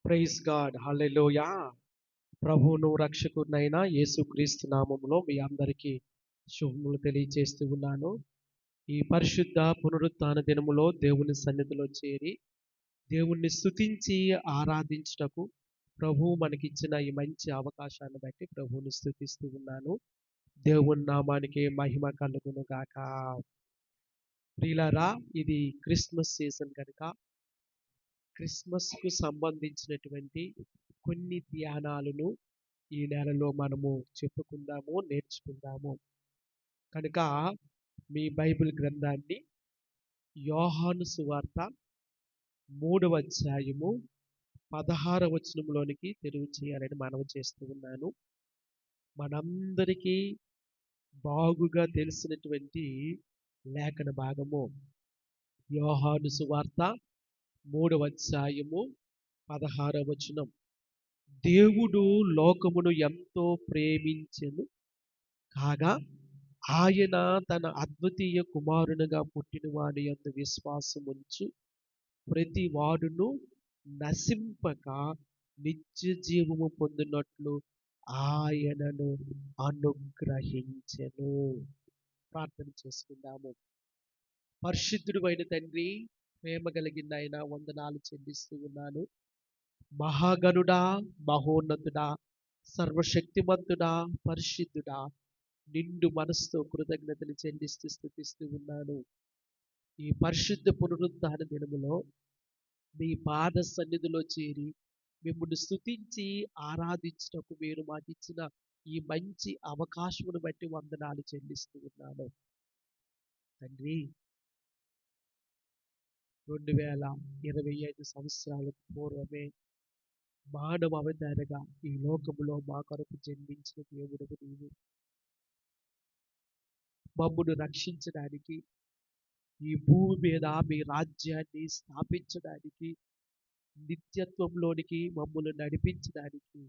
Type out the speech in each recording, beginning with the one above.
Praise God, హల్లెలూయా. ప్రభువును రక్షకుడినైన యేసుక్రీస్తు నామములో మీ అందరికీ శుభములు తెలియజేస్తూ ఉన్నాను. ఈ పరిశుద్ధ పునరుత్థాన దినములో దేవుని సన్నిధిలో చేరి దేవుణ్ణి స్తుతించి ఆరాధించుటకు ప్రభువు మనకిచ్చిన ఈ మంచి అవకాశాన్ని బట్టి ప్రభువుని స్తుతిస్తూ ఉన్నాను. దేవుని నామానికి మహిమ కలుగును గాక. ప్రియులారా, ఇది క్రిస్మస్ సీజన్ కనుక క్రిస్మస్కు సంబంధించినటువంటి కొన్ని ధ్యానాలను ఈ నెలలో మనము చెప్పుకుందాము, నేర్చుకుందాము. కనుక మీ బైబిల్ గ్రంథాన్ని యోహాను సువార్త 3వ అధ్యాయము 16వ వచనంలోనికి తెరువు చేయాలని మనవి చేస్తూ ఉన్నాను. మనందరికీ బాగుగా తెలిసినటువంటి లేఖన భాగము యోహాను సువార్త 3వ అధ్యాయము 16వ వచనం. దేవుడు లోకమును ఎంతో ప్రేమించెను కాగా ఆయన తన అద్వితీయ కుమారునిగా పుట్టిన వాడి యందు విశ్వాసముంచు ప్రతి వాడును నశింపక నిత్య జీవము పొందినట్లు ఆయనను అనుగ్రహించెను. ప్రార్థన చేసుకుందాము. పరిశుద్ధుడు అయిన తండ్రి, ప్రేమ కలిగిన ఆయన, వందనాలు చెల్లిస్తూ ఉన్నాను. మహాగణుడా, మహోన్నతుడా, సర్వశక్తిమంతుడా, పరిశుద్ధుడా, నిండు మనసుతో కృతజ్ఞతలు చెల్లిస్తూ స్తుతిస్తూ ఉన్నాను. ఈ పరిశుద్ధ పునరుద్ధాన దినములో మీ పాద సన్నిధిలో చేరి మిమ్మల్ని స్తుతించి ఆరాధించుటకు మీరు మాకు ఇచ్చిన ఈ మంచి అవకాశమును బట్టి వందనాలు చెల్లిస్తూ ఉన్నాను. తండ్రి, 2025 సంవత్సరాలకు పూర్వమే మానవ అవతారగా ఈ లోకములో మా కొరకు జన్మించిన దేవుడవు నీవు. మమ్మును రక్షించడానికి, ఈ భూమి మీద మీ రాజ్యాన్ని స్థాపించడానికి, నిత్యత్వంలోనికి మమ్మల్ని నడిపించడానికి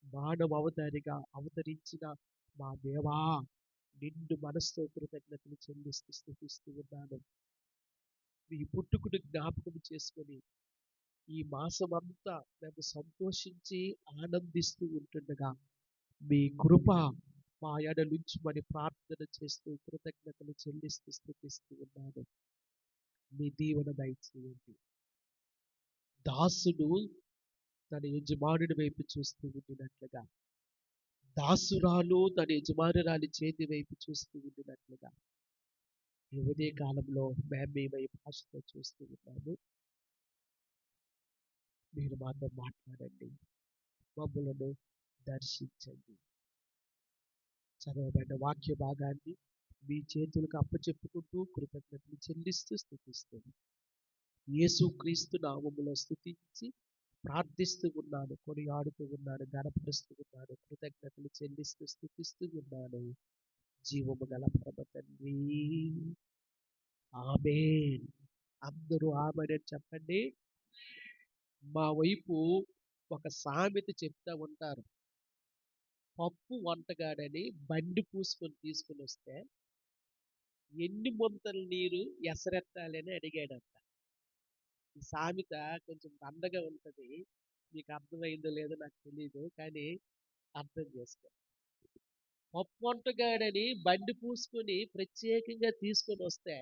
మానవ అవతారిగా అవతరించిన మా దేవా, నిండు మనసుతో కృతజ్ఞతలు చెల్లిస్తూ స్తుతిస్తూ ఉన్నాను. మీ పుట్టుకుని జ్ఞాపకం చేసుకొని ఈ మాసమంతా మేము సంతోషించి ఆనందిస్తూ ఉంటుండగా మీ కృప మా ఎడలుంచుమని ప్రార్థన చేస్తూ కృతజ్ఞతలు చెల్లిస్తూ స్తుతిస్తూ ఉన్నాను. మీ దీవెన దయచేయండి. దాసుడు తన యజమానుడి వైపు చూస్తూ ఉండినట్లుగా, దాసురాలు తన యజమానురాలి చేతి వైపు చూస్తూ ఉండినట్లుగా ఈ ఉదయ కాలంలో మేము మీ వైపు ఆశతో చూస్తూ ఉన్నాము. మీరు మాతో మాట్లాడండి, మమ్మలను దర్శించండి. చదవబడిన వాక్య భాగాన్ని మీ చేతులకు అప్పచెప్పుకుంటూ కృతజ్ఞతలు చెల్లిస్తూ స్తుతిస్తూ యేసుక్రీస్తు నామములో స్తుతించి ప్రార్థిస్తూ ఉన్నాను, కొనియాడుతూ ఉన్నాను, గణపరుస్తూ ఉన్నాను, కృతజ్ఞతలు చెల్లిస్తూ స్తుతిస్తూ ఉన్నాను. జీవము గల పరమ తండ్రి, ఆమేన్. అందరూ ఆమేన్ అని చెప్పండి. మా వైపు ఒక సామెత చెప్తా ఉంటారు. పప్పు వంటగాడని బండి పూసుకొని తీసుకుని వస్తే ఎన్ని ముంతల నీరు ఎసరెత్తాలని అడిగాడంట. ఈ సామెత కొంచెం దండగా ఉంటది. మీకు అర్థమైందో లేదో నాకు తెలియదు, కానీ అర్థం చేసుకో. పప్పు వంటగాడని బండి పూసుకొని ప్రత్యేకంగా తీసుకొని వస్తే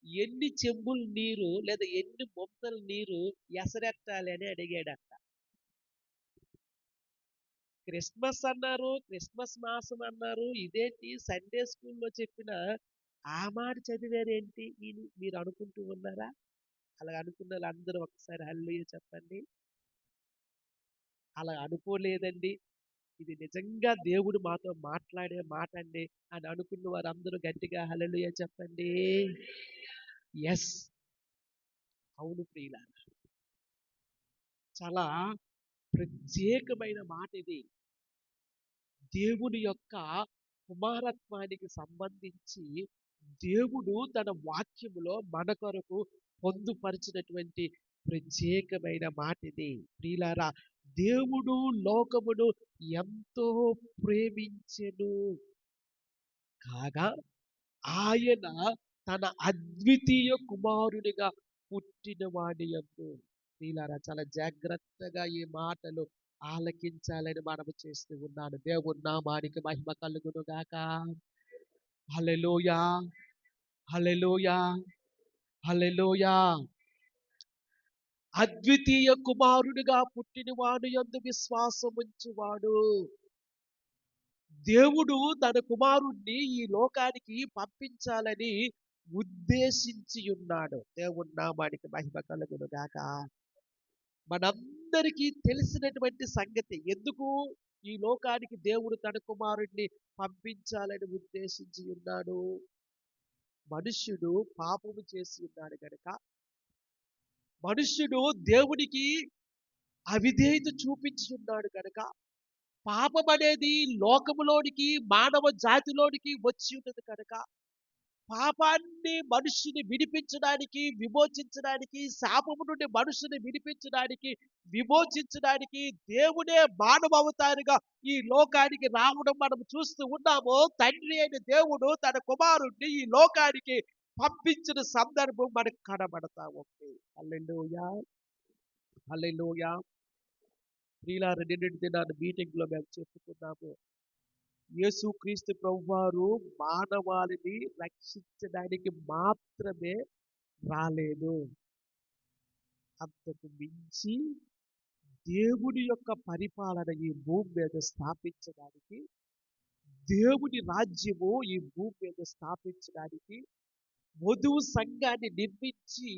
ఎన్ని చెంబుల నీరు లేదా ఎన్ని ముంతల నీరు ఎసరెత్తాలి అని అడిగాడంట. క్రిస్మస్ అన్నారు, క్రిస్మస్ మాసం అన్నారు, ఇదేంటి సండే స్కూల్లో చెప్పిన ఆ మాట చదివారేంటి ఈయన మీరు అనుకుంటూ ఉన్నారా? అలా అనుకున్న వాళ్ళందరూ ఒకసారి హల్లెలూయా చెప్పండి. అలా అనుకోలేదండి, ఇది నిజంగా దేవుడు మాతో మాట్లాడే మాట అండి అని అనుకున్న వారందరూ గట్టిగా హల్లెలూయా చెప్పండి. ఎస్, అవును ప్రియులారా, చాలా ప్రత్యేకమైన మాట ఇది. దేవుని యొక్క కుమారత్వానికి సంబంధించి దేవుడు తన వాక్యములో మన కొరకు పొందుపరిచినటువంటి ప్రత్యేకమైన మాట ఇది. ప్రియులారా, దేవుడు లోకమును ఎంతో ప్రేమించెను కాగా ఆయన తన అద్వితీయ కుమారునిగా పుట్టిన వాడి యందు. ప్రియులారా, చాలా జాగ్రత్తగా ఈ మాటలు ఆలకించాలని మనము చేస్తూ ఉన్నాను. దేవుని నామానికి మహిమ కలుగును గాక. హల్లెలూయా, హల్లెలూయా, హల్లెలూయా. అద్వితీయ కుమారుడిగా పుట్టినవాడు యందు విశ్వాసముంచువాడు. దేవుడు తన కుమారుణ్ణి ఈ లోకానికి పంపించాలని ఉద్దేశించి ఉన్నాడు. దేవుని నామానికి మహిమ కలుగును గాక. మనందరికీ తెలిసినటువంటి సంగతి. ఎందుకు ఈ లోకానికి దేవుడు తన కుమారుణ్ణి పంపించాలని ఉద్దేశించి ఉన్నాడు? మనుష్యుడు పాపము చేసి ఉన్నాడు గనుక, మనుష్యుడు దేవునికి అవిధేయత చూపించి ఉన్నాడు కనుక, పాపం అనేది లోకములోనికి, మానవ జాతిలోనికి వచ్చి ఉన్నది కనుక, పాపాన్ని మనుష్యుని విడిపించడానికి, విమోచించడానికి, శాపము నుండి మనుషుని విడిపించడానికి, విమోచించడానికి దేవుడే మానవ అవతారిగా ఈ లోకానికి రావడం మనం చూస్తూ ఉన్నాము. తండ్రి అయిన దేవుడు తన కుమారుణ్ణి ఈ లోకానికి పంపించిన సందర్భం మనకు కనబడతా ఉంది. హల్లెలూయా, హల్లెలూయా. ప్రియులారా, నిన్నటి దినాన్ని మీటింగ్ లో మేము చెప్పుకున్నాము. యేసుక్రీస్తు ప్రభువారు మానవాళిని రక్షించడానికి మాత్రమే రాలేదు. అంతకు మించి దేవుని యొక్క పరిపాలన ఈ భూమి మీద స్థాపించడానికి, దేవుని రాజ్యము ఈ భూమి మీద స్థాపించడానికి వధువు సంఘాన్ని నిర్మించి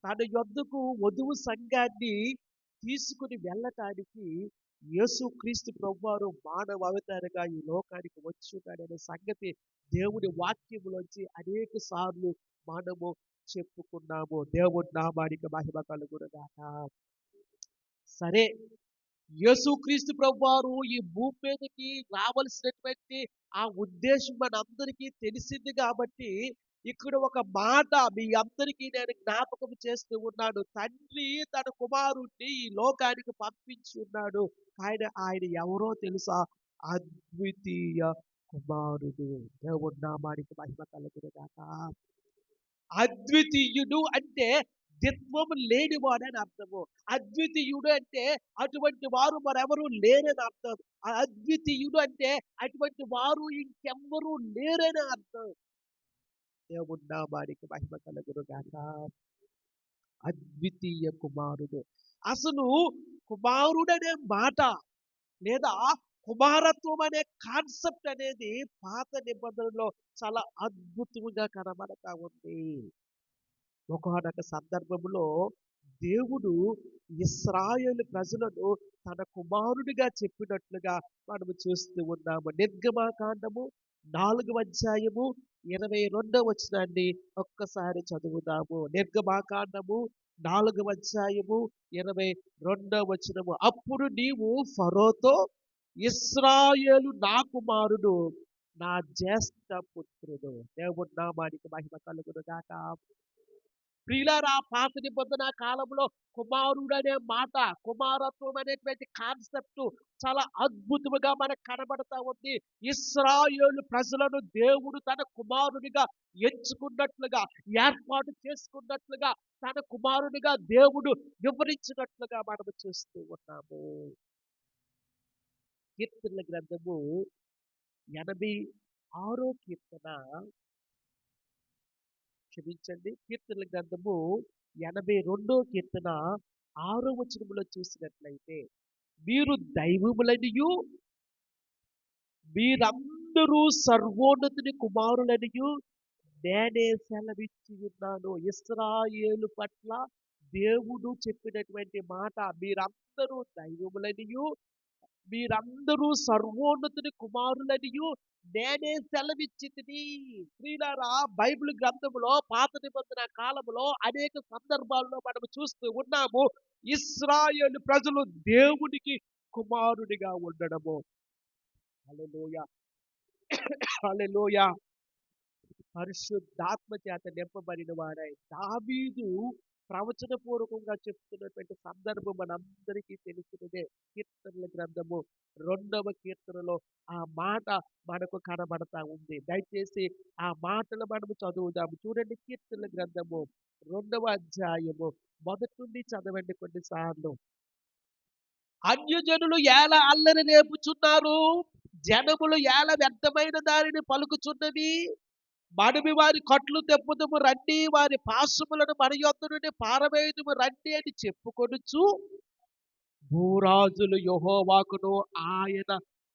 తన యొద్దకు వధువు సంఘాన్ని తీసుకుని వెళ్ళటానికి యేసుక్రీస్తు ప్రభువారు మానవ అవతారంగా ఈ లోకానికి వచ్చి ఉన్నాడనే సంగతి దేవుని వాక్యములోంచి అనేక సార్లు మనము చెప్పుకున్నాము. దేవుని నామానికి మహిమ కలుగునుగాక. సరే, యేసుక్రీస్తు ప్రభువారు ఈ భూమి మీదకి రావలసినటువంటి ఆ ఉద్దేశం మనందరికీ తెలిసింది కాబట్టి, ఇక్కడ ఒక మాట మీ అందరికీ నేను జ్ఞాపకం చేస్తూ ఉన్నాను. తండ్రి తన కుమారుణ్ణి ఈ లోకానికి పంపించి ఉన్నాడు. ఆయన ఎవరో తెలుసా? అద్వితీయ కుమారుడు. దేవుని నామానికి మహిమ కలుగునుగాక. అద్వితీయుడు అంటే ద్విత్వము లేనివాడని అర్థము. అద్వితీయుడు అంటే అటువంటి వారు మరెవరు లేరని అర్థం. అద్వితీయుడు అంటే అటువంటి వారు ఇంకెవ్వరూ లేరని అర్థం. దేవుని నామానికి మహిమ కలుగునుగాక. అద్వితీయ కుమారుడు. అసలు కుమారుడనే మాట లేదా కుమారత్వం అనే కాన్సెప్ట్ అనేది పాత నిబంధనలో చాలా అద్భుతంగా కనబడతా ఉంది. ఒకానొక సందర్భంలో దేవుడు ఇశ్రాయేలు ప్రజలను తన కుమారుడిగా చెప్పినట్లుగా మనము చూస్తూ ఉన్నాము. నిర్గమకాండము 4వ అధ్యాయము 22వ వచనాన్ని ఒక్కసారి చదువుదాము. నిర్గమకాండము 4వ అధ్యాయము 22వ వచనము. అప్పుడు నీవు ఫరోతో, ఇశ్రాయేలు నా కుమారుడు, నా జ్యేష్ఠ పుత్రుడు. దేవుని నామానికి మహిమ కలుగునుగాక. ప్రియులారా, పాత నిబంధన కాలంలో కుమారుడు అనే మాట, కుమారత్వం అనేటువంటి కాన్సెప్ట్ చాలా అద్భుతముగా మనకు కనబడతా ఉంది. ఇశ్రాయేలు ప్రజలను దేవుడు తన కుమారునిగా ఎంచుకున్నట్లుగా, ఏర్పాటు చేసుకున్నట్లుగా, తన కుమారునిగా దేవుడు వివరించినట్లుగా మనం చూస్తూ ఉన్నాము. కీర్తనల గ్రంథము 86వ కీర్తన, క్షమించండి, కీర్తనల గ్రంథము 82వ కీర్తన 6వ వచనములో చూసినట్లయితే, మీరు దైవములనియు మీరందరూ సర్వోన్నతుని కుమారులనియు నేనే సెలవిచ్చి ఉన్నాను. ఇశ్రాయేలు పట్ల దేవుడు చెప్పినటువంటి మాట, మీరందరూ దైవములనియు మీరందరూ సర్వోన్నతుని కుమారులనియు నేనే సెలవిచ్చితిని. ప్రియులారా, బైబిల్ గ్రంథములో పాత నిబంధన కాలంలో అనేక సందర్భాల్లో మనం చూస్తూ ఉన్నాము. ఇశ్రాయేలు ప్రజలు దేవునికి కుమారుడిగా ఉండడము. హల్లెలూయా, హల్లెలూయా. పరిశుద్ధాత్మ చేత నింపబడిన వాడై దావీదు ప్రవచన పూర్వకంగా చెప్తున్నటువంటి సందర్భం మనందరికీ తెలిసినదే. కీర్తనల గ్రంథము 2వ కీర్తనలో ఆ మాట మనకు కనబడతా ఉంది. దయచేసి ఆ మాటలు మనము చదువుదాము. చూడండి, కీర్తనల గ్రంథము 2వ అధ్యాయము మొదటి నుండి చదవండి కొన్నిసార్లు. అన్యజనులు ఏల అల్లరి లేపుచున్నారు, జనములు ఏల వ్యర్థమైన దానిని పలుకుచున్నవి. మనమి వారి కట్లు తెప్పుదుము రండి, వారి పాశములను మన యొద్ద నుండి పారవేయుదుము రండి అని చెప్పుకొనుచు భూరాజులు యెహోవాకును ఆయన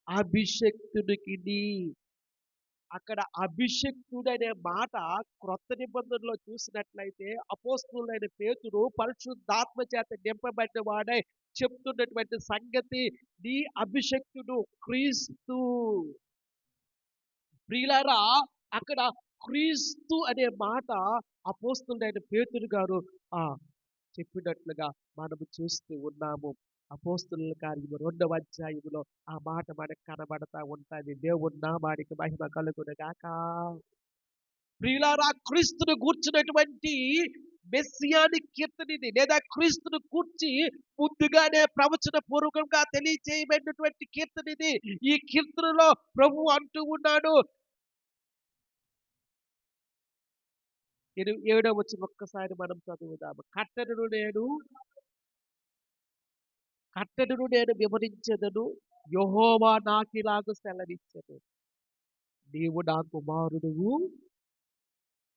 అభిషిక్తునికిని. అక్కడ అభిషిక్తుడనే మాట క్రొత్త నిబంధనలో చూసినట్లయితే అపోస్తలుడైన పేతురు పరిశుద్ధాత్మ చేత నింపబడిన వాడై చెప్తున్నటువంటి సంగతి, నీ అభిషిక్తుడు క్రీస్తు. ప్రియులారా, అక్కడ క్రీస్తు అనే మాట అపోస్తలుడైన పేతురు గారు ఆ చెప్పినట్లుగా మనము చూస్తూ ఉన్నాము. అపోస్తలుల కార్యము 2వ అధ్యాయములో ఆ మాట మనకు కనబడతా ఉంటది. దేవుని నామానికి మహిమ కలుగును గాక. ప్రియులారా, క్రీస్తును గూర్చినటువంటి మెస్సియానిక్ కీర్తన ఇది, లేదా క్రీస్తును గూర్చి ముందుగానే ప్రవచన పూర్వకంగా తెలియచేయబడినటువంటి కీర్తన ఇది. ఈ కీర్తనలో ప్రభు అంటూ ఉన్నాడు, 7వ వచనం ఒక్కసారి మనం చదువుదాము. కట్టడను నేను వివరించెదను, యెహోవా నాకిలాగు సెలవిచ్చెను, నీవు నా కుమారుడువు,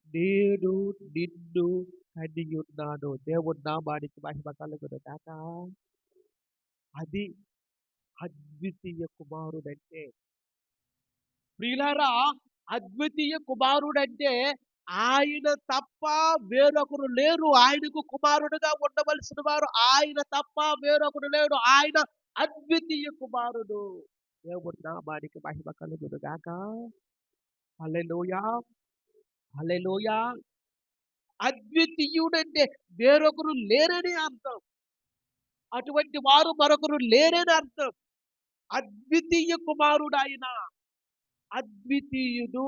నేను నిన్ను కనియున్నాను. దేవుని నామానికి మహిమ కలుగును గాక. అది అద్వితీయ కుమారుడంటే. ప్రియులారా, అద్వితీయ కుమారుడంటే ఆయన తప్ప వేరొకరు లేరు. ఆయనకు కుమారుడుగా ఉండవలసిన వారు ఆయన తప్ప వేరొకరు లేడు. ఆయన అద్వితీయ కుమారుడు. దేవుని నామానికి మహిమ కలుగును గాక. హల్లెలూయా, హల్లెలూయా. అద్వితీయుడంటే వేరొకరు లేరని అర్థం. అటువంటి వారు మరొకరు లేరని అర్థం. అద్వితీయ కుమారుడు ఆయన, అద్వితీయుడు,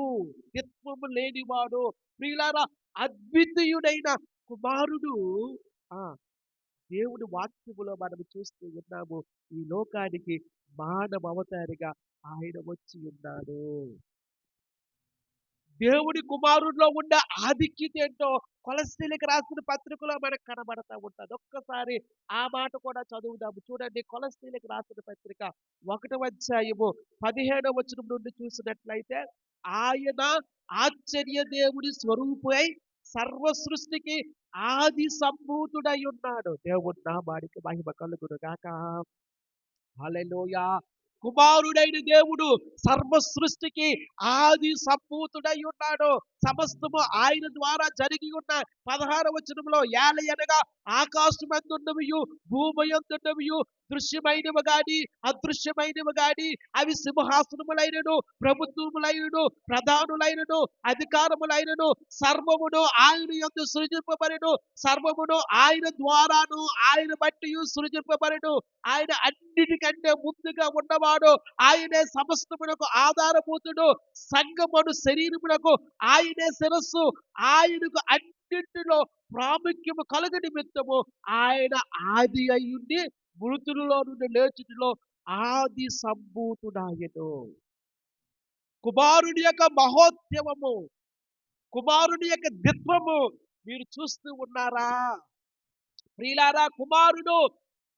ద్విత్వము లేనివాడు. ప్రియులారా, అద్వితీయుడైన కుమారుడు ఆ దేవుని వాక్యములో మనం చూస్తూ ఉన్నాము. ఈ లోకానికి మానవ అవతారిగా ఆయన వచ్చి ఉన్నాడు. దేవుడి కుమారుడిలో ఉండే ఆధిక్యత ఏంటో కొలస్సీలకు రాసిన పత్రికలో మనకు కనబడతా ఉంటది. ఒక్కసారి ఆ మాట కూడా చదువుదాము. చూడండి, కొలస్సీలకు రాసిన పత్రిక 1వ అధ్యాయము 15వ వచనం నుండి చూసినట్లయితే, ఆయన ఆశ్చర్య దేవుడి స్వరూపై సర్వ సృష్టికి ఆది సంభూతుడై ఉన్నాడు. దేవుడి నామానికి మహిమ కలుగును గాక. హల్లెలూయా. కుమారుడైన దేవుడు సర్వ సృష్టికి ఆది సంభూతుడై ఉన్నాడు. సమస్తము ఆయన ద్వారా జరిగి ఉన్న 16వ వచనంలో ఏలయనగా ఆకాశమందున్నవియు భూమియందున్నవియు దృశ్యమైనవి గాని అదృశ్యమైనవి గాని అవి సింహాసనములైనను ప్రభుత్వములైనను ప్రధానులైనను అధికారములైనను సర్వమును ఆయన యందు సృజింపబడెను. సర్వమును ఆయన ద్వారాను ఆయన బట్టి సృజింపబడెను. ఆయన అన్నిటికంటే ముందుగా ఉన్నవాడు. ఆయనే సమస్తమునకు ఆధారభూతుడు. సంగమును శరీరమునకు ఆయనే శిరస్సు. ఆయనకు అన్నింటిలో ప్రాముఖ్యము కలుగ నిమిత్తము ఆయన ఆది అయ్యుండి మృతులలో నుండి లేచుటలో ఆది సంభూతుడాయను. కుమారుని యొక్క మహోత్సవము, కుమారుని యొక్క దిత్వము మీరు చూస్తూ ఉన్నారా? ప్రియులారా, కుమారుడు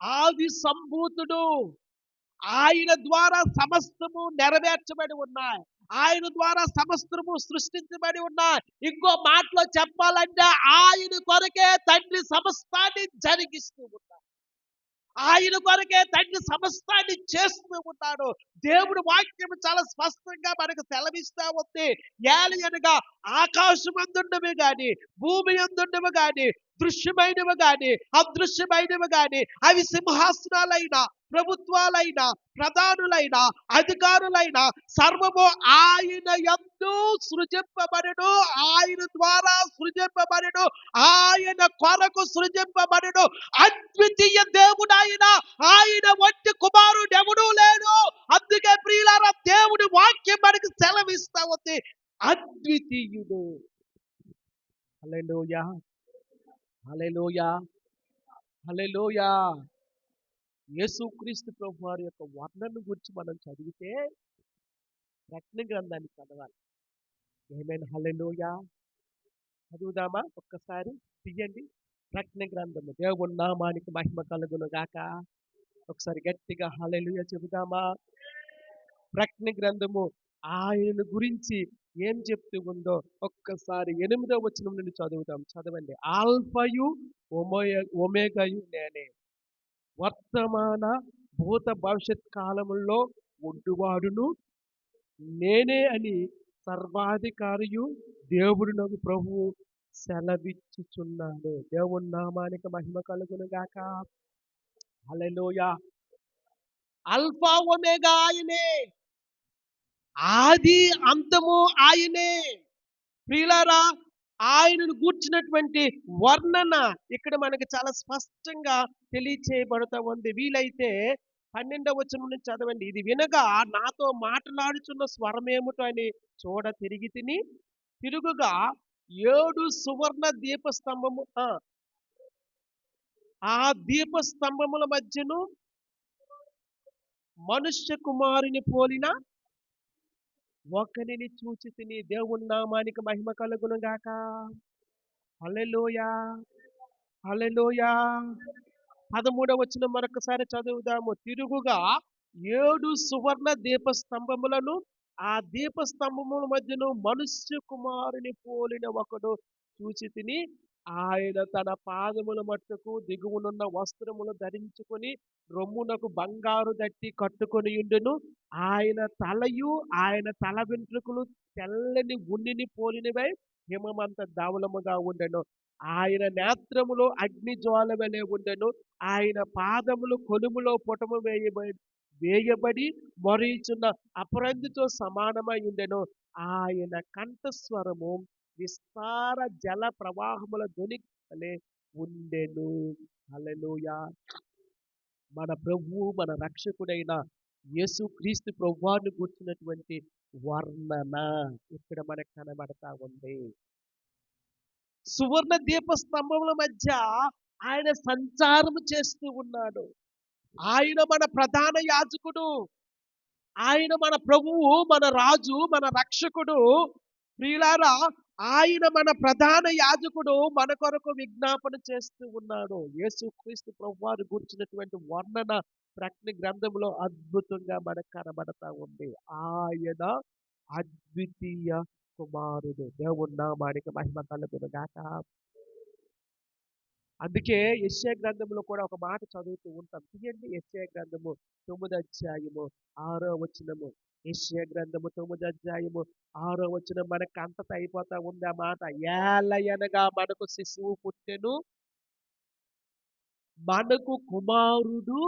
ఆది సంభూతుడు. ఆయన ద్వారా సమస్తము నెరవేర్చబడి ఉన్నాయి. ఆయన ద్వారా సమస్తము సృష్టించబడి ఉన్నాయి. ఇంకో మాటలో చెప్పాలంటే ఆయన కొరకే తండ్రి సమస్తాన్ని జరిగిస్తూ ఉన్నాడు. ఆయన కొరకే తండ్రి సమస్తాన్ని చేస్తూ ఉన్నాడు. దేవుడి వాక్యం చాలా స్పష్టంగా మనకు సెలవిస్తా ఉంది. ఏలయనగా ఆకాశమందున్నవి గాని భూమి అందున్నవి గాని దృశ్యమైనవి గాని అదృశ్యమైనవి గాని అవి సింహాసనాలైన ప్రభుత్వాలైన ప్రధానులైన అధికారులైన సర్వము ఆయన యందు సృజింపబడెను. ఆయన ద్వారా సృజింపబడెను. ఆయన కొరకు సృజింపబడెను. అద్వితీయ దేవుడు ఆయన. ఆయన వంటి కుమారుడు ఎవడూ లేడు. అందుకే ప్రియులారా, దేవుడి వాక్యం మనకి సెలవిస్తా ఉంది, అద్వితీయుడు. హల్లెలూయా, హల్లెలూయా, హల్లెలూయా. యేసుక్రీస్తు ప్రభు వారి యొక్క వర్ణన గురించి మనం చదివితే ప్రకటన గ్రంథాన్ని చదవాలి. ఏమైనా హల్లెలూయా. చదువుదామా? ఒక్కసారి తీయండి. ప్రకటన గ్రంథము దేవుని నామానికి మహిమ కలుగును గాక. ఒకసారి గట్టిగా హల్లెలూయా చెబుదామా? ప్రకటన గ్రంథము ఆయన గురించి ఏం చెప్తూ ఉందో ఒక్కసారి 8వ వచనం నుండి చదువుతాం. చదవండి. ఆల్ఫయు ఒమేగయు నేనే, వర్తమాన భూత భవిష్యత్ కాలముల్లో ఉండువాడును నేనే అని సర్వాధికారియు దేవుడునగు ప్రభువు సెలవిచ్చుచున్నాడు. దేవుని నామానికి మహిమ కలుగును గాక. హల్లెలూయా. అల్ఫా ఒమేగా ఆయనే, ఆది అంతము ఆయనే. ప్రియులారా, ఆయనను గూర్చినటువంటి వర్ణన ఇక్కడ మనకి చాలా స్పష్టంగా తెలియచేయబడుతూ ఉంది. వీలైతే 12వ వచనం నుంచి చదవండి. ఇది వినగా నాతో మాట్లాడుచున్న స్వరమేమిటో అని చూడ తిరిగి తిరుగుగా 7 సువర్ణ దీపస్తంభము ఆ దీపస్తంభముల మధ్యను మనుష్య కుమారుని పోలిన ఒకనిని చూచి తిని. దేవుని నామానికి మహిమ కలుగును గాక. హల్లెలూయా, హల్లెలూయా. 13వ వచనం మరొకసారి చదువుదాము. తిరుగుగా 7 సువర్ణ దీపస్తంభములను ఆ దీపస్తంభముల మధ్యను మనుష్య కుమారుని పోలిన ఒకడు చూచి తిని. ఆయన తన పాదముల మట్టుకు దిగువనున్న వస్త్రములు ధరించుకొని రొమ్మునకు బంగారు దట్టి కట్టుకొని ఉండును. ఆయన తలయు ఆయన తల వెంట్రుకలు తెల్లని ఉన్నిని పోలినవై హిమమంత ధవలముగా ఉండెను. ఆయన నేత్రములో అగ్ని జ్వాల వలె ఉండెను. ఆయన పాదములు కొలుములో పుటము వేయబడి మొరయిచున్న అపరంజితో సమానమై ఉండెను. ఆయన కంఠస్వరము విస్తార జల ప్రవాహముల ధ్వని వలె ఉండెను. హల్లెలూయా. మన ప్రభువు మన రక్షకుడైన యేసుక్రీస్తు ప్రభువాన్ని కూర్చున్నటువంటి వర్ణన ఇక్కడ మనకు కనబడతా ఉంది. సువర్ణ దీపస్తంభముల మధ్య ఆయన సంచారం చేస్తూ ఉన్నాడు. ఆయన మన ప్రధాన యాజకుడు, ఆయన మన ప్రభువు, మన రాజు, మన రక్షకుడు. ప్రియులారా, ఆయన మన ప్రధాన యాజకుడు మన కొరకు విజ్ఞాపన చేస్తూ ఉన్నాడు. యేసుక్రీస్తు ప్రభువారు గురించినటువంటి వర్ణన ప్రకటన గ్రంథంలో అద్భుతంగా మనకు కనబడతా ఉంది. ఆయన అద్వితీయ కుమారుడు. దేవుని నామానికి మహిమ కలుగును గాక. అందుకే యెషయా గ్రంథంలో కూడా ఒక మాట చదువుతూ ఉంటాం. తీయండి యెషయా గ్రంథము 9వ అధ్యాయము 6వ వచనము. యెషయా గ్రంథము 9వ అధ్యాయము 6వ వచనం మనకు అంతత అయిపోతా ఉంది ఆ మాట. ఏలయనగా మనకు శిశువు పుట్టెను, మనకు కుమారుడు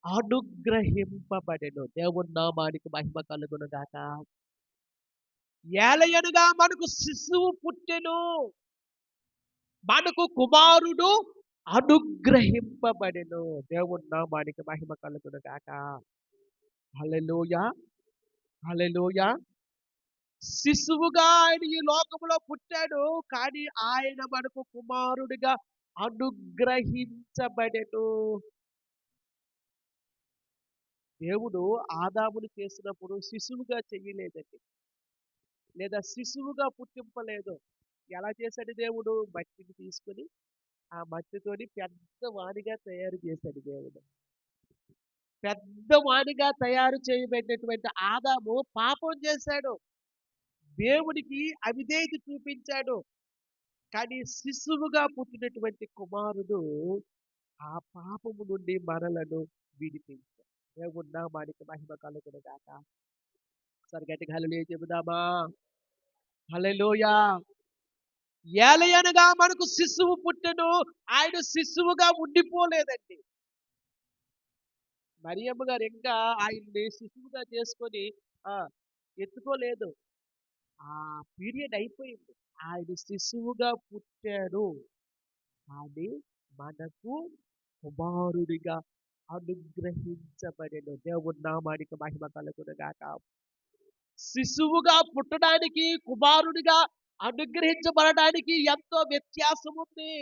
అనుగ్రహింపబడెను. దేవుని నామానికి మహిమ కలుగును గాక. ఏలయనగా మనకు శిశువు పుట్టెను, మనకు కుమారుడు అనుగ్రహింపబడెను. దేవుని నామానికి మహిమ కలుగును గాక. హల్లెలూయా, హల్లెలూయా. శిశువుగా ఆయన ఈ లోకంలో పుట్టాడు, కానీ ఆయన మనకు కుమారుడిగా అనుగ్రహించబడెను. దేవుడు ఆదామును చేసినప్పుడు శిశువుగా చెయ్యలేదండి, లేదా శిశువుగా పుట్టింపలేదు. ఎలా చేశాడు దేవుడు? మట్టిని తీసుకొని ఆ మట్టితోని పెద్ద వాణిగా తయారు చేశాడు దేవుడు. పెద్ద వాణిగా తయారు చేయబడినటువంటి ఆదాము పాపం చేశాడు, దేవుడికి అవిధేయత చూపించాడు. కానీ శిశువుగా పుట్టినటువంటి కుమారుడు ఆ పాపము నుండి మనలను విడిపించాడు. దేవుని నామానికి మహిమ కలుగును గాక. ఒకసారి గట్టిగా హల్లెలూయా చెబుదామా? హల్లెలూయా. ఏలయనగా మనకు శిశువు పుట్టెను. ఆయన శిశువుగా ఉండిపోలేదండి. మరియమ్మ గారు ఇంకా ఆయన్ని శిశువుగా చేసుకొని ఎత్తుకోలేదు. ఆ పీరియడ్ అయిపోయింది. ఆయన శిశువుగా పుట్టాడు, కానీ మనకు కుమారుడిగా అనుగ్రహించబడెను. దేవుని నామానికి మహిమ కలుగును గాక. శిశువుగా పుట్టడానికి, కుమారుడిగా అనుగ్రహించబడడానికి ఎంతో వ్యత్యాసం ఉంది.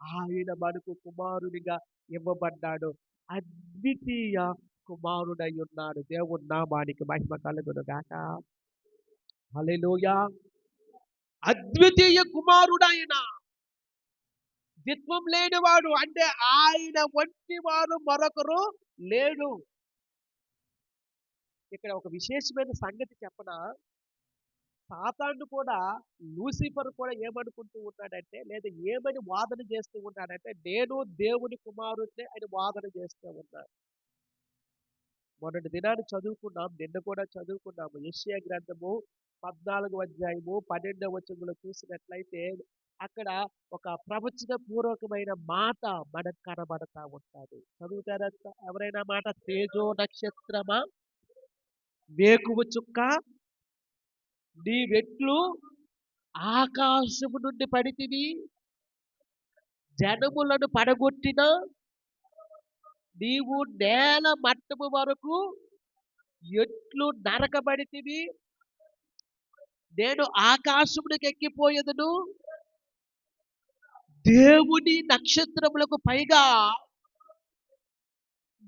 ఆయన మనకు కుమారుడిగా ఇవ్వబడ్డాడు, అద్వితీయ కుమారుడై ఉన్నాడు. దేవుని నామానికి మహిమ కలుగును గాక. హల్లెలూయా. అద్వితీయ కుమారుడైన ద్విత్వం లేనివాడు అంటే ఆయన వంటి వారు మరొకరు లేడు. ఇక్కడ ఒక విశేషమైన సంగతి చెప్పనా? సాతాను కూడా, లూసిఫర్ కూడా ఏమనుకుంటూ ఉన్నాడంటే, లేదా ఏమని వాదన చేస్తూ ఉన్నాడంటే, నేను దేవుని కుమారుడినే అని వాదన చేస్తూ ఉన్నాడు. మొన్నటి దినాన్ని చదువుకున్నాం, నిన్న కూడా చదువుకున్నాము. యెషయా గ్రంథము 14వ అధ్యాయము 12వ వచనంలో చూసినట్లయితే అక్కడ ఒక ప్రవచన పూర్వకమైన మాట మనకు కనబడతా ఉంటాది. చదువుతారా ఎవరైనా మాట? తేజో నక్షత్రమా, వేకువ చుక్క, నీవెట్లు ఆకాశము నుండి పడితివి, జనములను పడగొట్టిన నీవు నేల మట్టము వరకు ఎట్లు నరకబడితివి, నేను ఆకాశమునికి ఎక్కిపోయేదను, దేవుని నక్షత్రములకు పైగా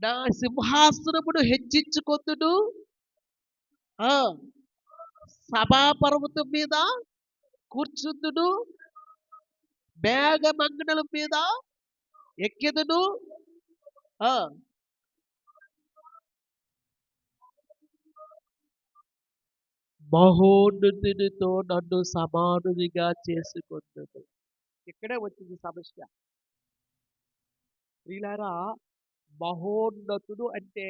నా సింహాసనమును హెచ్చించుకొందును, ఆ సభాపర్వతం మీద కూర్చుందును, మేఘమండలం మీద ఎక్కెదను, ఆ మహోన్నతునితో నన్ను సమానునిగా చేసుకొందును. ఇక్కడే వచ్చింది సమస్య. ప్రియులారా, మహోన్నతుడు అంటే